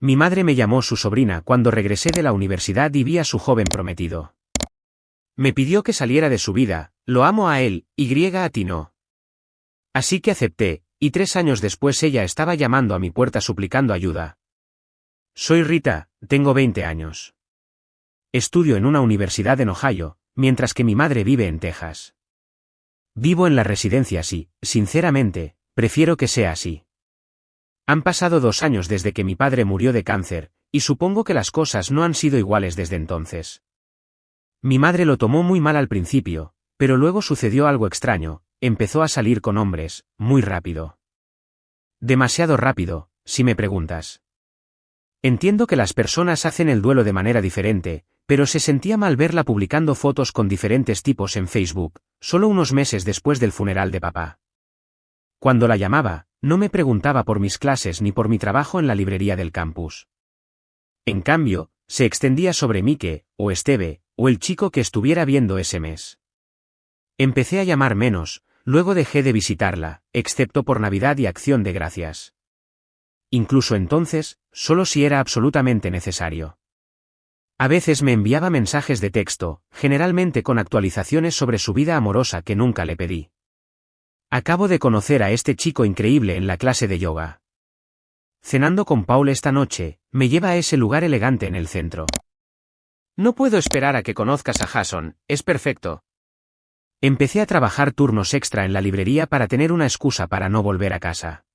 Mi madre me llamó su sobrina cuando regresé de la universidad y vi a su joven prometido. Me pidió que saliera de su vida, lo amo a él, a ti no. Así que acepté, y 3 años después ella estaba llamando a mi puerta suplicando ayuda. Soy Rita, tengo 20 años. Estudio en una universidad en Ohio, mientras que mi madre vive en Texas. Vivo en la residencia y, sinceramente, prefiero que sea así. Han pasado 2 años desde que mi padre murió de cáncer, y supongo que las cosas no han sido iguales desde entonces. Mi madre lo tomó muy mal al principio, pero luego sucedió algo extraño, empezó a salir con hombres, muy rápido. Demasiado rápido, si me preguntas. Entiendo que las personas hacen el duelo de manera diferente, pero se sentía mal verla publicando fotos con diferentes tipos en Facebook, solo unos meses después del funeral de papá. Cuando la llamaba, no me preguntaba por mis clases ni por mi trabajo en la librería del campus. En cambio, se extendía sobre Mike, o Esteve, o el chico que estuviera viendo ese mes. Empecé a llamar menos, luego dejé de visitarla, excepto por Navidad y Acción de Gracias. Incluso entonces, solo si era absolutamente necesario. A veces me enviaba mensajes de texto, generalmente con actualizaciones sobre su vida amorosa que nunca le pedí. Acabo de conocer a este chico increíble en la clase de yoga. Cenando con Paul esta noche, me lleva a ese lugar elegante en el centro. No puedo esperar a que conozcas a Jason, es perfecto. Empecé a trabajar turnos extra en la librería para tener una excusa para no volver a casa.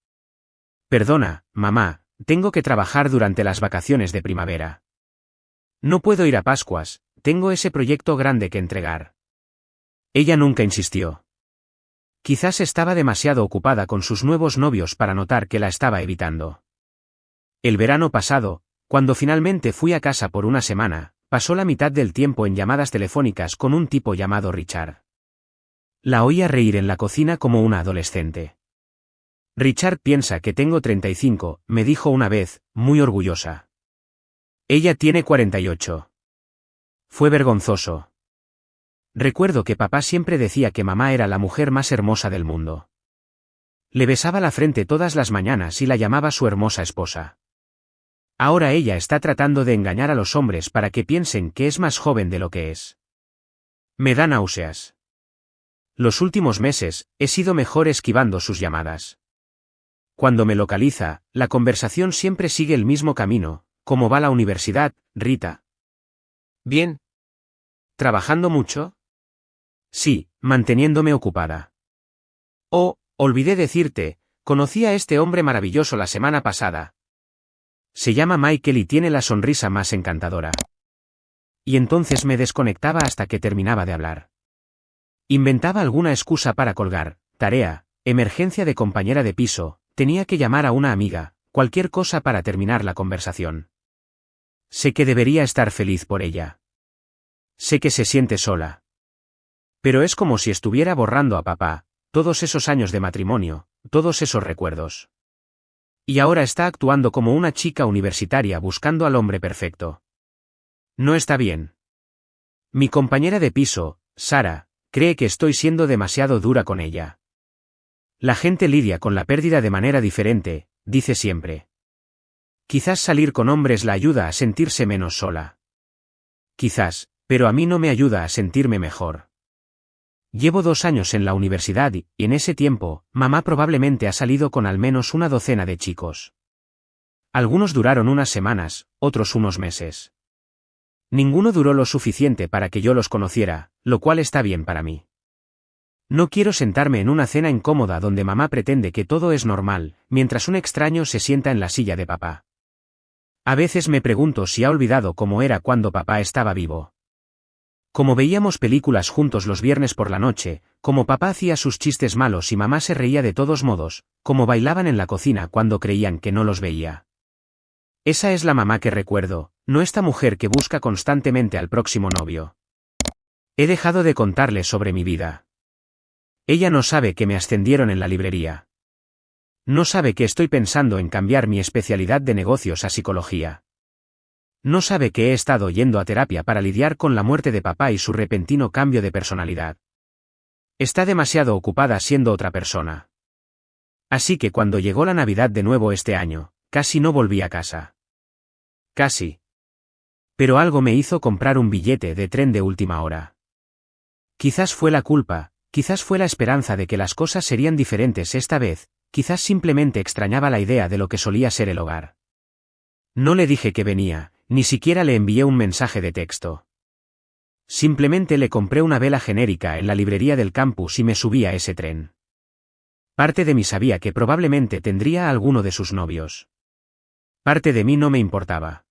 Perdona, mamá, tengo que trabajar durante las vacaciones de primavera. No puedo ir a Pascuas, tengo ese proyecto grande que entregar. Ella nunca insistió. Quizás estaba demasiado ocupada con sus nuevos novios para notar que la estaba evitando. El verano pasado, cuando finalmente fui a casa por una semana, pasó la mitad del tiempo en llamadas telefónicas con un tipo llamado Richard. La oía reír en la cocina como una adolescente. Richard piensa que tengo 35, me dijo una vez, muy orgullosa. Ella tiene 48. Fue vergonzoso. Recuerdo que papá siempre decía que mamá era la mujer más hermosa del mundo. Le besaba la frente todas las mañanas y la llamaba su hermosa esposa. Ahora ella está tratando de engañar a los hombres para que piensen que es más joven de lo que es. Me da náuseas. Los últimos meses, he sido mejor esquivando sus llamadas. Cuando me localiza, la conversación siempre sigue el mismo camino. ¿Cómo va la universidad, Rita? Bien. ¿Trabajando mucho? Sí, manteniéndome ocupada. Oh, olvidé decirte, conocí a este hombre maravilloso la semana pasada. Se llama Michael y tiene la sonrisa más encantadora. Y entonces me desconectaba hasta que terminaba de hablar. Inventaba alguna excusa para colgar, tarea, emergencia de compañera de piso, tenía que llamar a una amiga, cualquier cosa para terminar la conversación. Sé que debería estar feliz por ella. Sé que se siente sola. Pero es como si estuviera borrando a papá, todos esos años de matrimonio, todos esos recuerdos. Y ahora está actuando como una chica universitaria buscando al hombre perfecto. No está bien. Mi compañera de piso, Sara, cree que estoy siendo demasiado dura con ella. La gente lidia con la pérdida de manera diferente, dice siempre. Quizás salir con hombres la ayuda a sentirse menos sola. Quizás, pero a mí no me ayuda a sentirme mejor. Llevo 2 años en la universidad y, en ese tiempo, mamá probablemente ha salido con al menos una docena de chicos. Algunos duraron unas semanas, otros unos meses. Ninguno duró lo suficiente para que yo los conociera, lo cual está bien para mí. No quiero sentarme en una cena incómoda donde mamá pretende que todo es normal, mientras un extraño se sienta en la silla de papá. A veces me pregunto si ha olvidado cómo era cuando papá estaba vivo. Como veíamos películas juntos los viernes por la noche, como papá hacía sus chistes malos y mamá se reía de todos modos, como bailaban en la cocina cuando creían que no los veía. Esa es la mamá que recuerdo, no esta mujer que busca constantemente al próximo novio. He dejado de contarle sobre mi vida. Ella no sabe que me ascendieron en la librería. No sabe que estoy pensando en cambiar mi especialidad de negocios a psicología. No sabe que he estado yendo a terapia para lidiar con la muerte de papá y su repentino cambio de personalidad. Está demasiado ocupada siendo otra persona. Así que cuando llegó la Navidad de nuevo este año, casi no volví a casa. Casi. Pero algo me hizo comprar un billete de tren de última hora. Quizás fue la culpa, quizás fue la esperanza de que las cosas serían diferentes esta vez, quizás simplemente extrañaba la idea de lo que solía ser el hogar. No le dije que venía, ni siquiera le envié un mensaje de texto. Simplemente le compré una vela genérica en la librería del campus y me subí a ese tren. Parte de mí sabía que probablemente tendría a alguno de sus novios. Parte de mí no me importaba.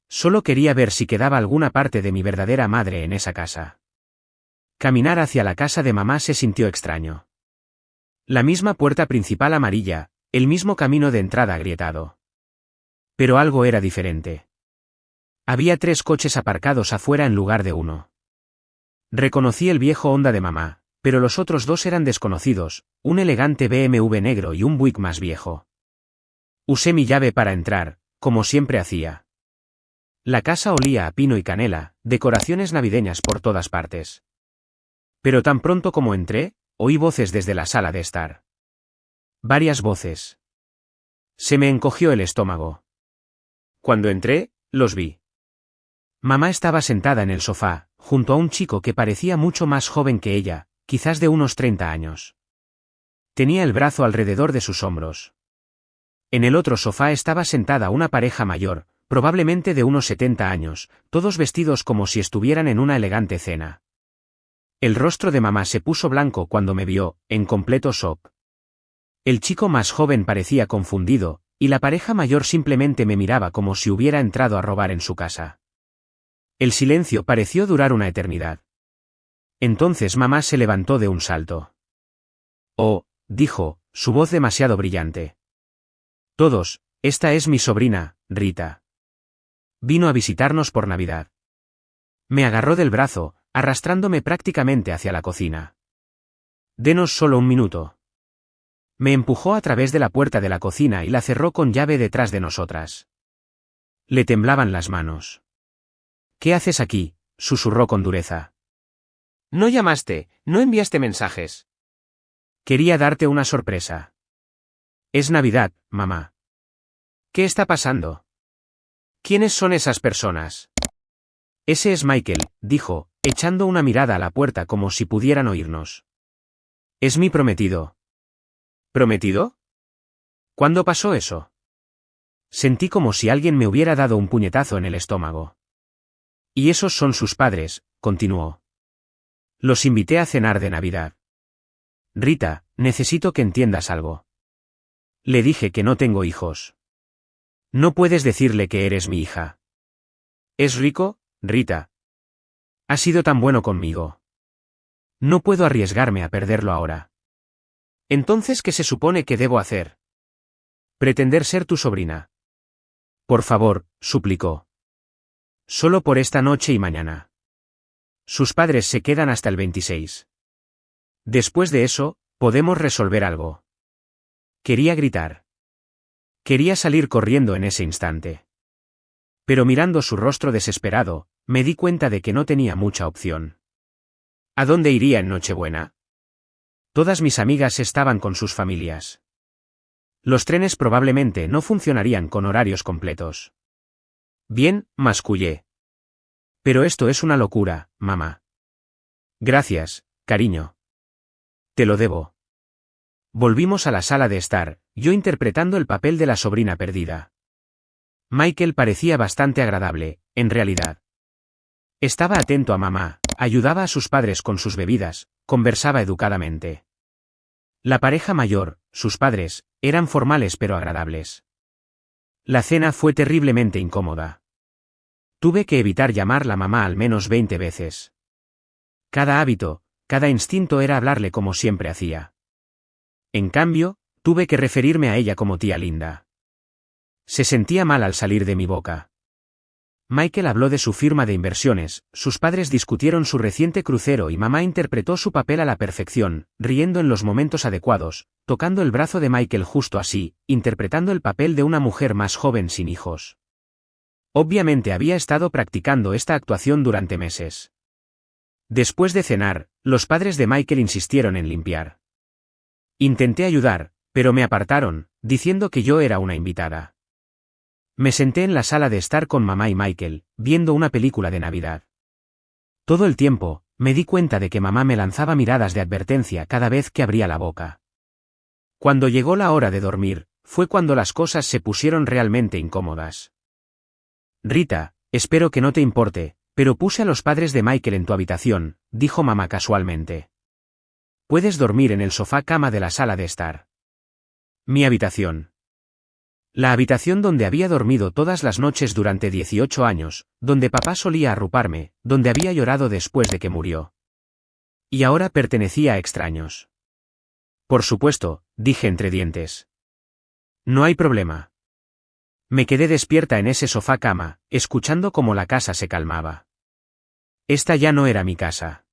Solo quería ver si quedaba alguna parte de mi verdadera madre en esa casa. Caminar hacia la casa de mamá se sintió extraño. La misma puerta principal amarilla, el mismo camino de entrada agrietado. Pero algo era diferente. Había 3 coches aparcados afuera en lugar de uno. Reconocí el viejo Honda de mamá, pero los otros 2 eran desconocidos, un elegante BMW negro y un Buick más viejo. Usé mi llave para entrar, como siempre hacía. La casa olía a pino y canela, decoraciones navideñas por todas partes. Pero tan pronto como entré, oí voces desde la sala de estar. Varias voces. Se me encogió el estómago. Cuando entré, los vi. Mamá estaba sentada en el sofá, junto a un chico que parecía mucho más joven que ella, quizás de unos 30 años. Tenía el brazo alrededor de sus hombros. En el otro sofá estaba sentada una pareja mayor, probablemente de unos 70 años, todos vestidos como si estuvieran en una elegante cena. El rostro de mamá se puso blanco cuando me vio, en completo shock. El chico más joven parecía confundido, y la pareja mayor simplemente me miraba como si hubiera entrado a robar en su casa. El silencio pareció durar una eternidad. Entonces mamá se levantó de un salto. Oh, dijo, su voz demasiado brillante. Todos, esta es mi sobrina, Rita. Vino a visitarnos por Navidad. Me agarró del brazo, arrastrándome prácticamente hacia la cocina. Denos solo un minuto. Me empujó a través de la puerta de la cocina y la cerró con llave detrás de nosotras. Le temblaban las manos. ¿Qué haces aquí?, susurró con dureza. No llamaste, no enviaste mensajes. Quería darte una sorpresa. Es Navidad, mamá. ¿Qué está pasando? ¿Quiénes son esas personas? Ese es Michael, dijo, echando una mirada a la puerta como si pudieran oírnos. Es mi prometido. ¿Prometido? ¿Cuándo pasó eso? Sentí como si alguien me hubiera dado un puñetazo en el estómago. Y esos son sus padres, continuó. Los invité a cenar de Navidad. Rita, necesito que entiendas algo. Le dije que no tengo hijos. No puedes decirle que eres mi hija. ¿Es rico, Rita? Ha sido tan bueno conmigo. No puedo arriesgarme a perderlo ahora. Entonces, ¿qué se supone que debo hacer? Pretender ser tu sobrina. Por favor, suplicó. Solo por esta noche y mañana. Sus padres se quedan hasta el 26. Después de eso, podemos resolver algo. Quería gritar. Quería salir corriendo en ese instante. Pero mirando su rostro desesperado, me di cuenta de que no tenía mucha opción. ¿A dónde iría en Nochebuena? Todas mis amigas estaban con sus familias. Los trenes probablemente no funcionarían con horarios completos. Bien, mascullé. Pero esto es una locura, mamá. Gracias, cariño. Te lo debo. Volvimos a la sala de estar, yo interpretando el papel de la sobrina perdida. Michael parecía bastante agradable, en realidad. Estaba atento a mamá, ayudaba a sus padres con sus bebidas, conversaba educadamente. La pareja mayor, sus padres, eran formales pero agradables. La cena fue terriblemente incómoda. Tuve que evitar llamarla mamá al menos 20 veces. Cada hábito, cada instinto era hablarle como siempre hacía. En cambio, tuve que referirme a ella como tía linda. Se sentía mal al salir de mi boca. Michael habló de su firma de inversiones, sus padres discutieron su reciente crucero y mamá interpretó su papel a la perfección, riendo en los momentos adecuados, tocando el brazo de Michael justo así, interpretando el papel de una mujer más joven sin hijos. Obviamente había estado practicando esta actuación durante meses. Después de cenar, los padres de Michael insistieron en limpiar. Intenté ayudar, pero me apartaron, diciendo que yo era una invitada. Me senté en la sala de estar con mamá y Michael, viendo una película de Navidad. Todo el tiempo, me di cuenta de que mamá me lanzaba miradas de advertencia cada vez que abría la boca. Cuando llegó la hora de dormir, fue cuando las cosas se pusieron realmente incómodas. Rita, espero que no te importe, pero puse a los padres de Michael en tu habitación, dijo mamá casualmente. Puedes dormir en el sofá cama de la sala de estar. Mi habitación. La habitación donde había dormido todas las noches durante 18 años, donde papá solía arruparme, donde había llorado después de que murió. Y ahora pertenecía a extraños. Por supuesto, dije entre dientes. No hay problema. Me quedé despierta en ese sofá cama, escuchando cómo la casa se calmaba. Esta ya no era mi casa.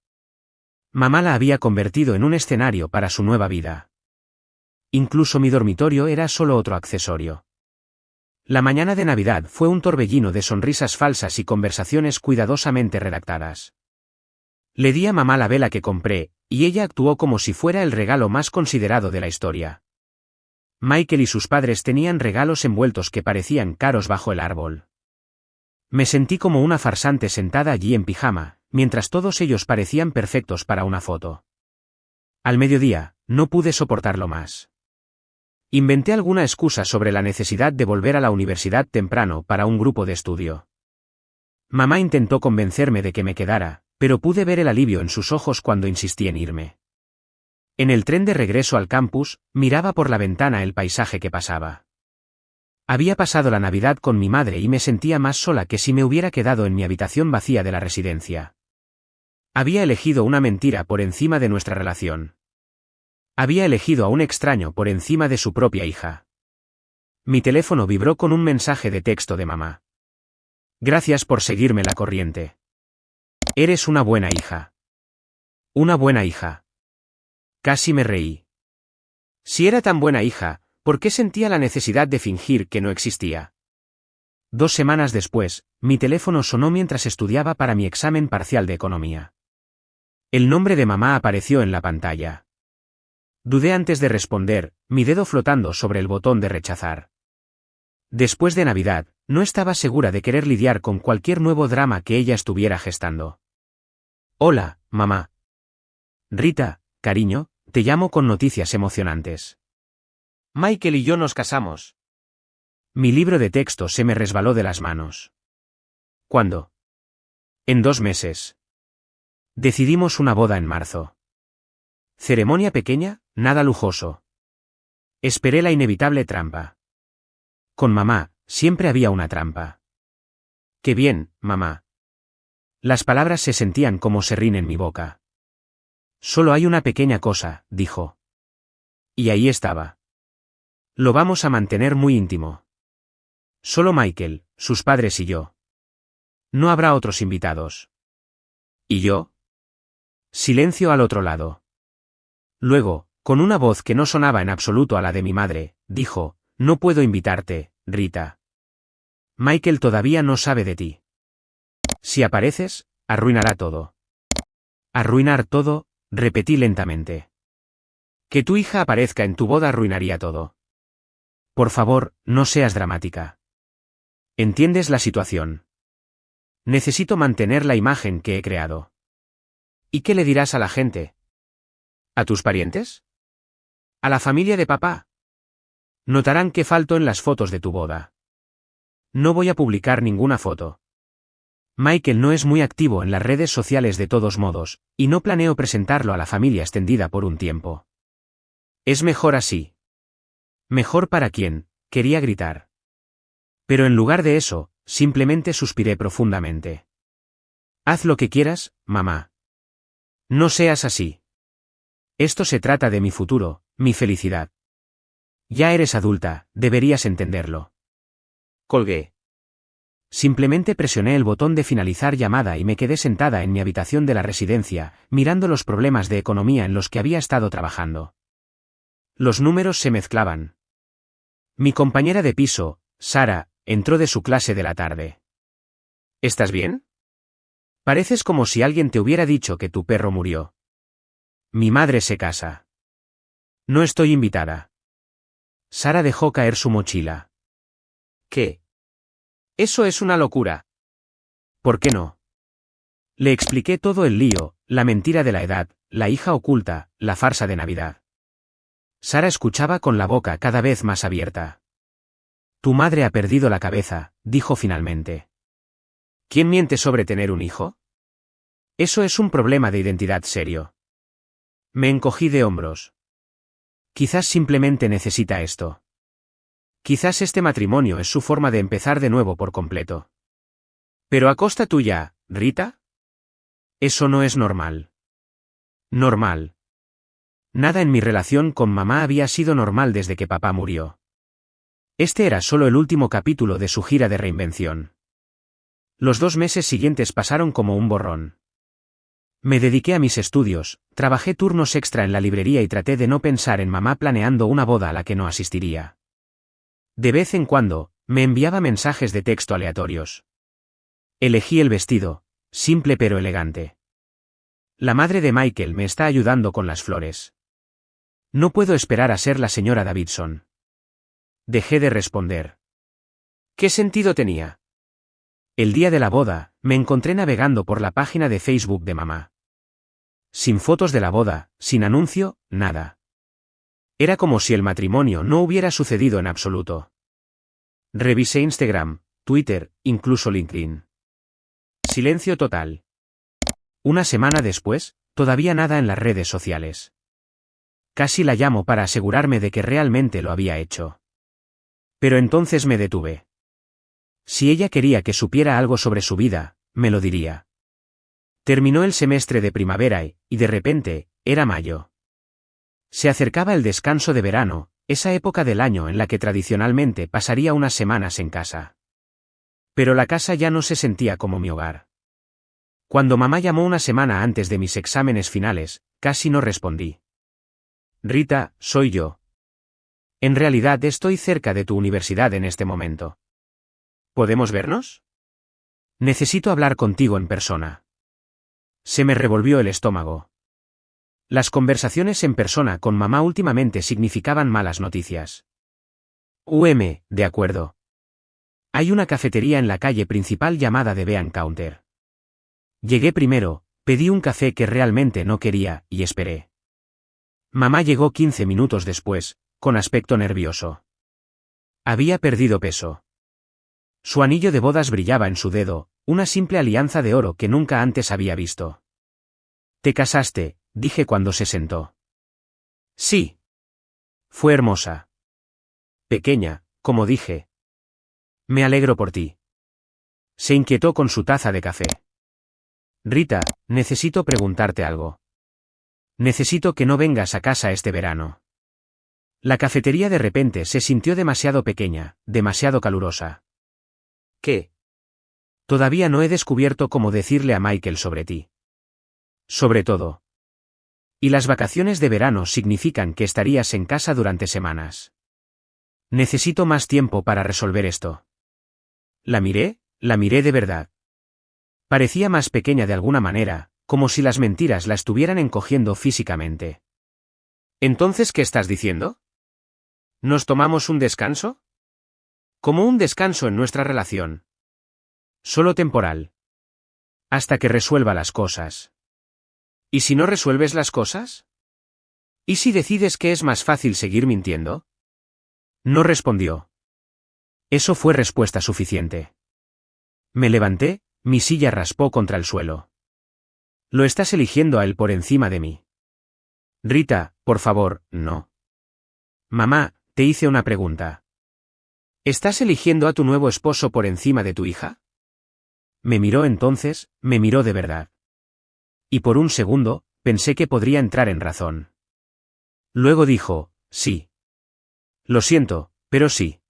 Mamá la había convertido en un escenario para su nueva vida. Incluso mi dormitorio era solo otro accesorio. La mañana de Navidad fue un torbellino de sonrisas falsas y conversaciones cuidadosamente redactadas. Le di a mamá la vela que compré, y ella actuó como si fuera el regalo más considerado de la historia. Michael y sus padres tenían regalos envueltos que parecían caros bajo el árbol. Me sentí como una farsante sentada allí en pijama, mientras todos ellos parecían perfectos para una foto. Al mediodía, no pude soportarlo más. Inventé alguna excusa sobre la necesidad de volver a la universidad temprano para un grupo de estudio. Mamá intentó convencerme de que me quedara, pero pude ver el alivio en sus ojos cuando insistí en irme. En el tren de regreso al campus, miraba por la ventana el paisaje que pasaba. Había pasado la Navidad con mi madre y me sentía más sola que si me hubiera quedado en mi habitación vacía de la residencia. Había elegido una mentira por encima de nuestra relación. Había elegido a un extraño por encima de su propia hija. Mi teléfono vibró con un mensaje de texto de mamá. Gracias por seguirme la corriente. Eres una buena hija. Una buena hija. Casi me reí. Si era tan buena hija, ¿por qué sentía la necesidad de fingir que no existía? 2 semanas después, mi teléfono sonó mientras estudiaba para mi examen parcial de economía. El nombre de mamá apareció en la pantalla. Dudé antes de responder, mi dedo flotando sobre el botón de rechazar. Después de Navidad, no estaba segura de querer lidiar con cualquier nuevo drama que ella estuviera gestando. Hola, mamá. Rita, cariño, te llamo con noticias emocionantes. Michael y yo nos casamos. Mi libro de texto se me resbaló de las manos. ¿Cuándo? En 2 meses. Decidimos una boda en marzo. Ceremonia pequeña, nada lujoso. Esperé la inevitable trampa. Con mamá, siempre había una trampa. Qué bien, mamá. Las palabras se sentían como serrín en mi boca. Solo hay una pequeña cosa, dijo. Y ahí estaba. Lo vamos a mantener muy íntimo. Solo Michael, sus padres y yo. No habrá otros invitados. ¿Y yo? Silencio al otro lado. Luego, con una voz que no sonaba en absoluto a la de mi madre, dijo, no puedo invitarte, Rita. Michael todavía no sabe de ti. Si apareces, arruinará todo. Arruinar todo, repetí lentamente. Que tu hija aparezca en tu boda arruinaría todo. Por favor, no seas dramática. ¿Entiendes la situación? Necesito mantener la imagen que he creado. ¿Y qué le dirás a la gente? ¿A tus parientes? ¿A la familia de papá? Notarán que falto en las fotos de tu boda. No voy a publicar ninguna foto. Michael no es muy activo en las redes sociales de todos modos, y no planeo presentarlo a la familia extendida por un tiempo. Es mejor así. Mejor para quién, quería gritar. Pero en lugar de eso, simplemente suspiré profundamente. Haz lo que quieras, mamá. No seas así. Esto se trata de mi futuro, mi felicidad. Ya eres adulta, deberías entenderlo. Colgué. Simplemente presioné el botón de finalizar llamada y me quedé sentada en mi habitación de la residencia, mirando los problemas de economía en los que había estado trabajando. Los números se mezclaban. Mi compañera de piso, Sara, entró de su clase de la tarde. ¿Estás bien? Pareces como si alguien te hubiera dicho que tu perro murió. Mi madre se casa. No estoy invitada. Sara dejó caer su mochila. ¿Qué? Eso es una locura. ¿Por qué no? Le expliqué todo el lío, la mentira de la edad, la hija oculta, la farsa de Navidad. Sara escuchaba con la boca cada vez más abierta. Tu madre ha perdido la cabeza, dijo finalmente. ¿Quién miente sobre tener un hijo? Eso es un problema de identidad serio. Me encogí de hombros. Quizás simplemente necesita esto. Quizás este matrimonio es su forma de empezar de nuevo por completo. Pero a costa tuya, Rita. Eso no es normal. Normal. Nada en mi relación con mamá había sido normal desde que papá murió. Este era solo el último capítulo de su gira de reinvención. Los 2 meses siguientes pasaron como un borrón. Me dediqué a mis estudios, trabajé turnos extra en la librería y traté de no pensar en mamá planeando una boda a la que no asistiría. De vez en cuando, me enviaba mensajes de texto aleatorios. Elegí el vestido, simple pero elegante. La madre de Michael me está ayudando con las flores. No puedo esperar a ser la señora Davidson. Dejé de responder. ¿Qué sentido tenía? El día de la boda, me encontré navegando por la página de Facebook de mamá. Sin fotos de la boda, sin anuncio, nada. Era como si el matrimonio no hubiera sucedido en absoluto. Revisé Instagram, Twitter, incluso LinkedIn. Silencio total. Una semana después, todavía nada en las redes sociales. Casi la llamo para asegurarme de que realmente lo había hecho. Pero entonces me detuve. Si ella quería que supiera algo sobre su vida, me lo diría. Terminó el semestre de primavera y, de repente, era mayo. Se acercaba el descanso de verano, esa época del año en la que tradicionalmente pasaría unas semanas en casa. Pero la casa ya no se sentía como mi hogar. Cuando mamá llamó una semana antes de mis exámenes finales, casi no respondí. Rita, soy yo. En realidad estoy cerca de tu universidad en este momento. ¿Podemos vernos? Necesito hablar contigo en persona. Se me revolvió el estómago. Las conversaciones en persona con mamá últimamente significaban malas noticias. De acuerdo. Hay una cafetería en la calle principal llamada The Bean Counter. Llegué primero, pedí un café que realmente no quería, y esperé. Mamá llegó 15 minutos después, con aspecto nervioso. Había perdido peso. Su anillo de bodas brillaba en su dedo, una simple alianza de oro que nunca antes había visto. ¿Te casaste?, dije cuando se sentó. Sí. Fue hermosa. Pequeña, como dije. Me alegro por ti. Se inquietó con su taza de café. Rita, necesito preguntarte algo. Necesito que no vengas a casa este verano. La cafetería de repente se sintió demasiado pequeña, demasiado calurosa. ¿Qué? Todavía no he descubierto cómo decirle a Michael sobre ti. Sobre todo. Y las vacaciones de verano significan que estarías en casa durante semanas. Necesito más tiempo para resolver esto. La miré de verdad. Parecía más pequeña de alguna manera, como si las mentiras la estuvieran encogiendo físicamente. ¿Entonces qué estás diciendo? ¿Nos tomamos un descanso? Como un descanso en nuestra relación. Solo temporal. Hasta que resuelva las cosas. ¿Y si no resuelves las cosas? ¿Y si decides que es más fácil seguir mintiendo? No respondió. Eso fue respuesta suficiente. Me levanté, mi silla raspó contra el suelo. Lo estás eligiendo a él por encima de mí. Rita, por favor, no. Mamá, te hice una pregunta. ¿Estás eligiendo a tu nuevo esposo por encima de tu hija? Me miró entonces, me miró de verdad. Y por un segundo, pensé que podría entrar en razón. Luego dijo, sí. Lo siento, pero sí.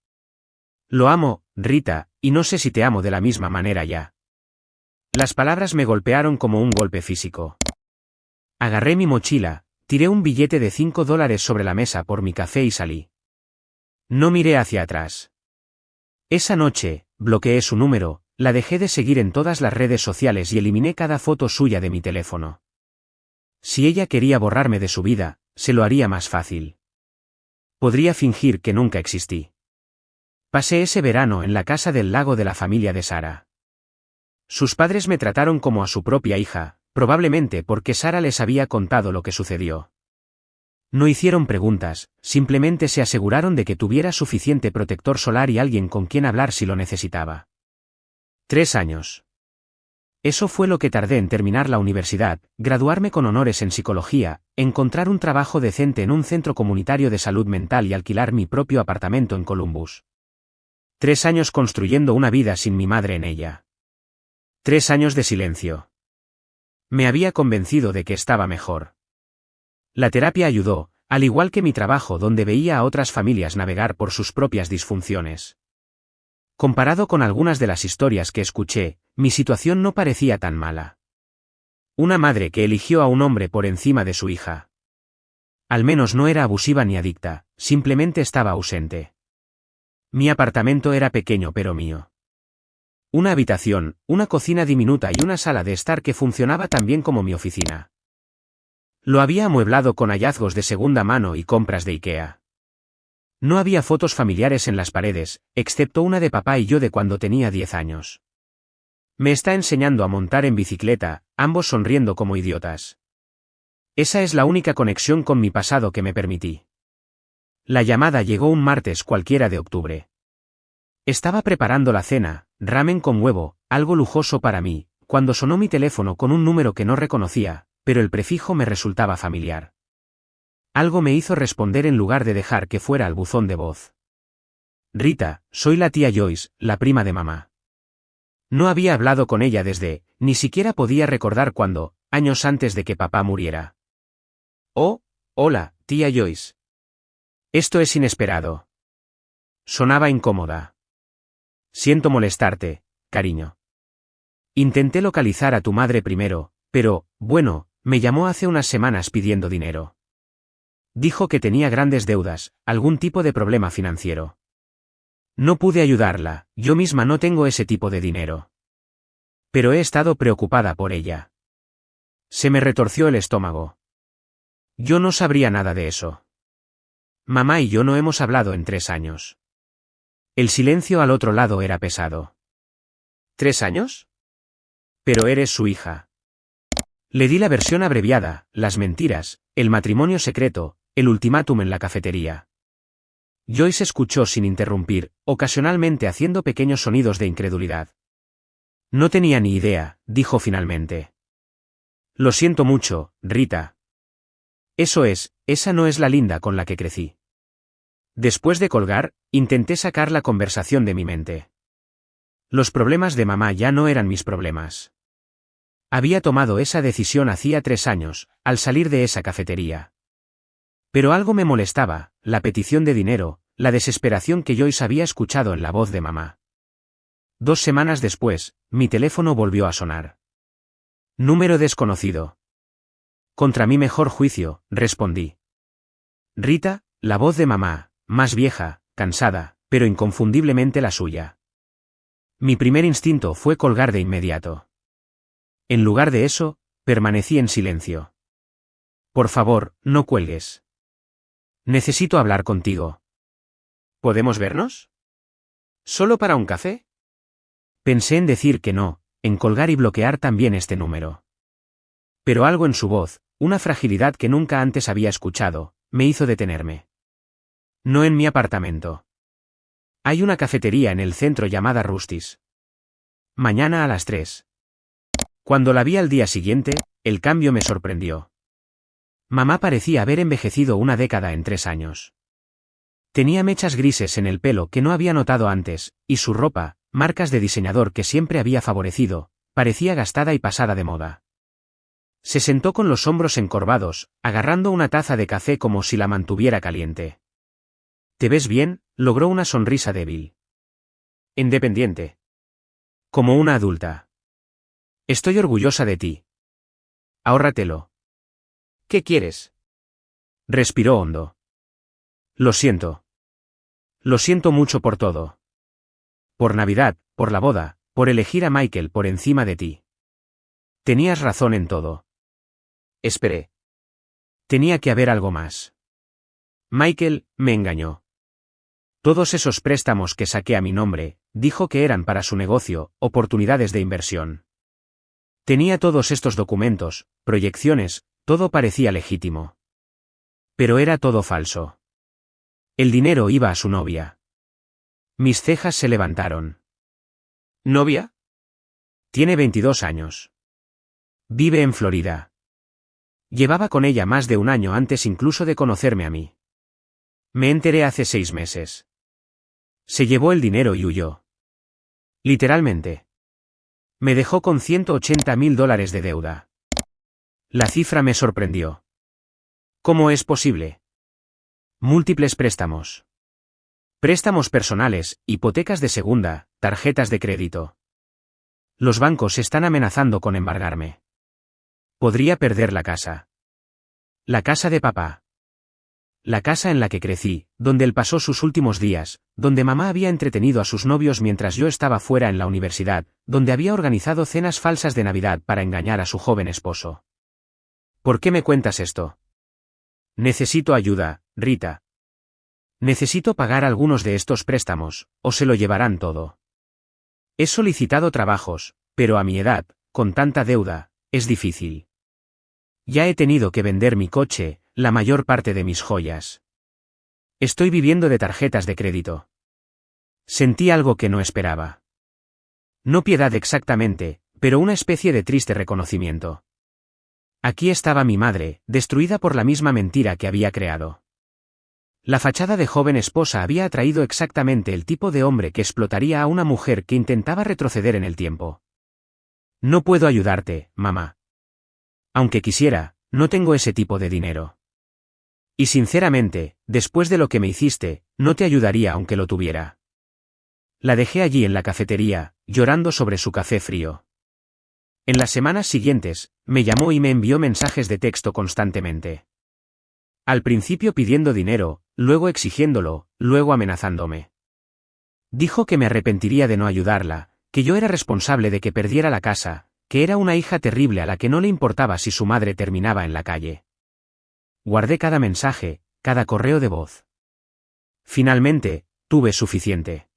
Lo amo, Rita, y no sé si te amo de la misma manera ya. Las palabras me golpearon como un golpe físico. Agarré mi mochila, tiré un billete de $5 sobre la mesa por mi café y salí. No miré hacia atrás. Esa noche, bloqueé su número, la dejé de seguir en todas las redes sociales y eliminé cada foto suya de mi teléfono. Si ella quería borrarme de su vida, se lo haría más fácil. Podría fingir que nunca existí. Pasé ese verano en la casa del lago de la familia de Sara. Sus padres me trataron como a su propia hija, probablemente porque Sara les había contado lo que sucedió. No hicieron preguntas, simplemente se aseguraron de que tuviera suficiente protector solar y alguien con quien hablar si lo necesitaba. 3 años. Eso fue lo que tardé en terminar la universidad, graduarme con honores en psicología, encontrar un trabajo decente en un centro comunitario de salud mental y alquilar mi propio apartamento en Columbus. 3 años construyendo una vida sin mi madre en ella. 3 años de silencio. Me había convencido de que estaba mejor. La terapia ayudó, al igual que mi trabajo donde veía a otras familias navegar por sus propias disfunciones. Comparado con algunas de las historias que escuché, mi situación no parecía tan mala. Una madre que eligió a un hombre por encima de su hija. Al menos no era abusiva ni adicta, simplemente estaba ausente. Mi apartamento era pequeño pero mío. Una habitación, una cocina diminuta y una sala de estar que funcionaba tan bien como mi oficina. Lo había amueblado con hallazgos de segunda mano y compras de IKEA. No había fotos familiares en las paredes, excepto una de papá y yo de cuando tenía 10 años. Me está enseñando a montar en bicicleta, ambos sonriendo como idiotas. Esa es la única conexión con mi pasado que me permití. La llamada llegó un martes cualquiera de octubre. Estaba preparando la cena, ramen con huevo, algo lujoso para mí, cuando sonó mi teléfono con un número que no reconocía, pero el prefijo me resultaba familiar. Algo me hizo responder en lugar de dejar que fuera al buzón de voz. Rita, soy la tía Joyce, la prima de mamá. No había hablado con ella ni siquiera podía recordar cuándo, años antes de que papá muriera. Oh, hola, tía Joyce. Esto es inesperado. Sonaba incómoda. Siento molestarte, cariño. Intenté localizar a tu madre primero, pero, bueno, me llamó hace unas semanas pidiendo dinero. Dijo que tenía grandes deudas, algún tipo de problema financiero. No pude ayudarla, yo misma no tengo ese tipo de dinero. Pero he estado preocupada por ella. Se me retorció el estómago. Yo no sabría nada de eso. Mamá y yo no hemos hablado en 3 años. El silencio al otro lado era pesado. ¿3 años? Pero eres su hija. Le di la versión abreviada, las mentiras, el matrimonio secreto, el ultimátum en la cafetería. Joyce escuchó sin interrumpir, ocasionalmente haciendo pequeños sonidos de incredulidad. No tenía ni idea, dijo finalmente. Lo siento mucho, Rita. Esa no es la Linda con la que crecí. Después de colgar, intenté sacar la conversación de mi mente. Los problemas de mamá ya no eran mis problemas. Había tomado esa decisión hacía 3 años, al salir de esa cafetería. Pero algo me molestaba, la petición de dinero, la desesperación que Joyce había escuchado en la voz de mamá. 2 semanas después, mi teléfono volvió a sonar. Número desconocido. Contra mi mejor juicio, respondí. Rita, la voz de mamá, más vieja, cansada, pero inconfundiblemente la suya. Mi primer instinto fue colgar de inmediato. En lugar de eso, permanecí en silencio. Por favor, no cuelgues. Necesito hablar contigo. ¿Podemos vernos? ¿Solo para un café? Pensé en decir que no, en colgar y bloquear también este número. Pero algo en su voz, una fragilidad que nunca antes había escuchado, me hizo detenerme. No en mi apartamento. Hay una cafetería en el centro llamada Rusty's. Mañana a las 3. Cuando la vi al día siguiente, el cambio me sorprendió. Mamá parecía haber envejecido una década en 3 años. Tenía mechas grises en el pelo que no había notado antes, y su ropa, marcas de diseñador que siempre había favorecido, parecía gastada y pasada de moda. Se sentó con los hombros encorvados, agarrando una taza de café como si la mantuviera caliente. ¿Te ves bien?, logró una sonrisa débil. Independiente. Como una adulta. Estoy orgullosa de ti. Ahórratelo. ¿Qué quieres? Respiró hondo. Lo siento. Lo siento mucho por todo. Por Navidad, por la boda, por elegir a Michael por encima de ti. Tenías razón en todo. Esperé. Tenía que haber algo más. Michael me engañó. Todos esos préstamos que saqué a mi nombre, dijo que eran para su negocio, oportunidades de inversión. Tenía todos estos documentos, proyecciones, todo parecía legítimo. Pero era todo falso. El dinero iba a su novia. Mis cejas se levantaron. ¿Novia? Tiene 22 años. Vive en Florida. Llevaba con ella más de un año antes incluso de conocerme a mí. Me enteré hace 6 meses. Se llevó el dinero y huyó. Literalmente. Me dejó con $180.000 de deuda. La cifra me sorprendió. ¿Cómo es posible? Múltiples préstamos. Préstamos personales, hipotecas de segunda, tarjetas de crédito. Los bancos están amenazando con embargarme. Podría perder la casa. La casa de papá. La casa en la que crecí, donde él pasó sus últimos días, donde mamá había entretenido a sus novios mientras yo estaba fuera en la universidad, donde había organizado cenas falsas de Navidad para engañar a su joven esposo. ¿Por qué me cuentas esto? Necesito ayuda, Rita. Necesito pagar algunos de estos préstamos, o se lo llevarán todo. He solicitado trabajos, pero a mi edad, con tanta deuda, es difícil. Ya he tenido que vender mi coche, la mayor parte de mis joyas. Estoy viviendo de tarjetas de crédito. Sentí algo que no esperaba. No piedad exactamente, pero una especie de triste reconocimiento. Aquí estaba mi madre, destruida por la misma mentira que había creado. La fachada de joven esposa había atraído exactamente el tipo de hombre que explotaría a una mujer que intentaba retroceder en el tiempo. No puedo ayudarte, mamá. Aunque quisiera, no tengo ese tipo de dinero. Y sinceramente, después de lo que me hiciste, no te ayudaría aunque lo tuviera. La dejé allí en la cafetería, llorando sobre su café frío. En las semanas siguientes, me llamó y me envió mensajes de texto constantemente. Al principio pidiendo dinero, luego exigiéndolo, luego amenazándome. Dijo que me arrepentiría de no ayudarla, que yo era responsable de que perdiera la casa, que era una hija terrible a la que no le importaba si su madre terminaba en la calle. Guardé cada mensaje, cada correo de voz. Finalmente, tuve suficiente.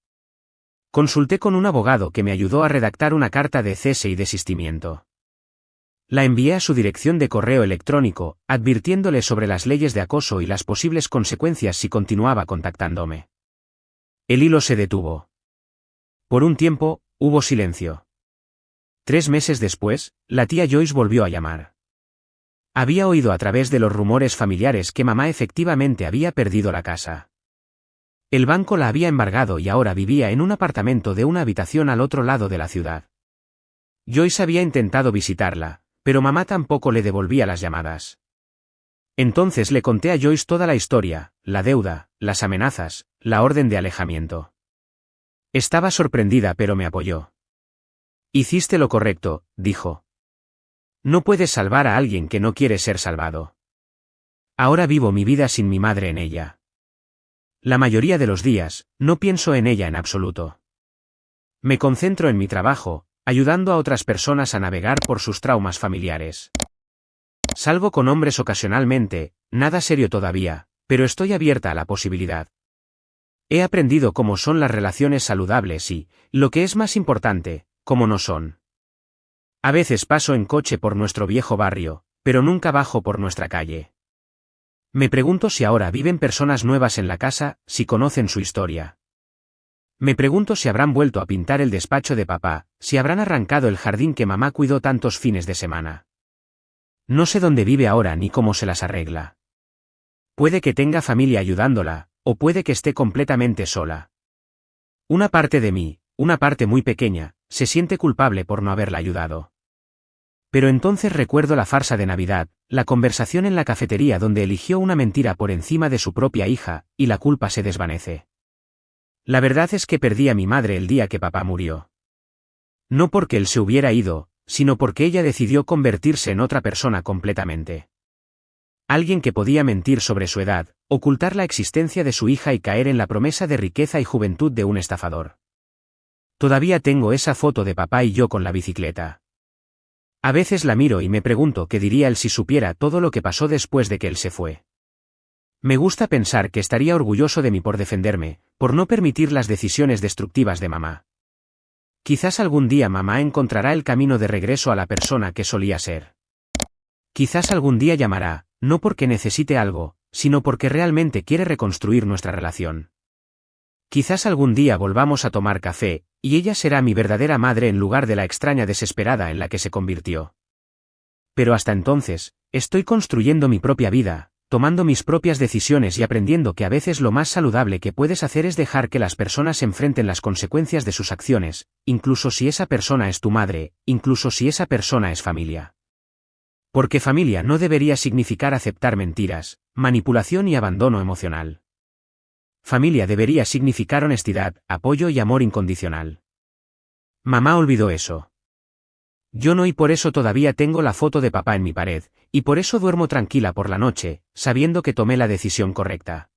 Consulté con un abogado que me ayudó a redactar una carta de cese y desistimiento. La envié a su dirección de correo electrónico, advirtiéndole sobre las leyes de acoso y las posibles consecuencias si continuaba contactándome. El hilo se detuvo. Por un tiempo, hubo silencio. 3 meses después, la tía Joyce volvió a llamar. Había oído a través de los rumores familiares que mamá efectivamente había perdido la casa. El banco la había embargado y ahora vivía en un apartamento de una habitación al otro lado de la ciudad. Joyce había intentado visitarla, pero mamá tampoco le devolvía las llamadas. Entonces le conté a Joyce toda la historia, la deuda, las amenazas, la orden de alejamiento. Estaba sorprendida pero me apoyó. Hiciste lo correcto, dijo. No puedes salvar a alguien que no quiere ser salvado. Ahora vivo mi vida sin mi madre en ella. La mayoría de los días, no pienso en ella en absoluto. Me concentro en mi trabajo, ayudando a otras personas a navegar por sus traumas familiares. Salgo con hombres ocasionalmente, nada serio todavía, pero estoy abierta a la posibilidad. He aprendido cómo son las relaciones saludables y, lo que es más importante, cómo no son. A veces paso en coche por nuestro viejo barrio, pero nunca bajo por nuestra calle. Me pregunto si ahora viven personas nuevas en la casa, si conocen su historia. Me pregunto si habrán vuelto a pintar el despacho de papá, si habrán arrancado el jardín que mamá cuidó tantos fines de semana. No sé dónde vive ahora ni cómo se las arregla. Puede que tenga familia ayudándola, o puede que esté completamente sola. Una parte de mí, una parte muy pequeña, se siente culpable por no haberla ayudado. Pero entonces recuerdo la farsa de Navidad, la conversación en la cafetería donde eligió una mentira por encima de su propia hija, y la culpa se desvanece. La verdad es que perdí a mi madre el día que papá murió. No porque él se hubiera ido, sino porque ella decidió convertirse en otra persona completamente. Alguien que podía mentir sobre su edad, ocultar la existencia de su hija y caer en la promesa de riqueza y juventud de un estafador. Todavía tengo esa foto de papá y yo con la bicicleta. A veces la miro y me pregunto qué diría él si supiera todo lo que pasó después de que él se fue. Me gusta pensar que estaría orgulloso de mí por defenderme, por no permitir las decisiones destructivas de mamá. Quizás algún día mamá encontrará el camino de regreso a la persona que solía ser. Quizás algún día llamará, no porque necesite algo, sino porque realmente quiere reconstruir nuestra relación. Quizás algún día volvamos a tomar café, y ella será mi verdadera madre en lugar de la extraña desesperada en la que se convirtió. Pero hasta entonces, estoy construyendo mi propia vida, tomando mis propias decisiones y aprendiendo que a veces lo más saludable que puedes hacer es dejar que las personas enfrenten las consecuencias de sus acciones, incluso si esa persona es tu madre, incluso si esa persona es familia. Porque familia no debería significar aceptar mentiras, manipulación y abandono emocional. Familia debería significar honestidad, apoyo y amor incondicional. Mamá olvidó eso. Yo no, y por eso todavía tengo la foto de papá en mi pared, y por eso duermo tranquila por la noche, sabiendo que tomé la decisión correcta.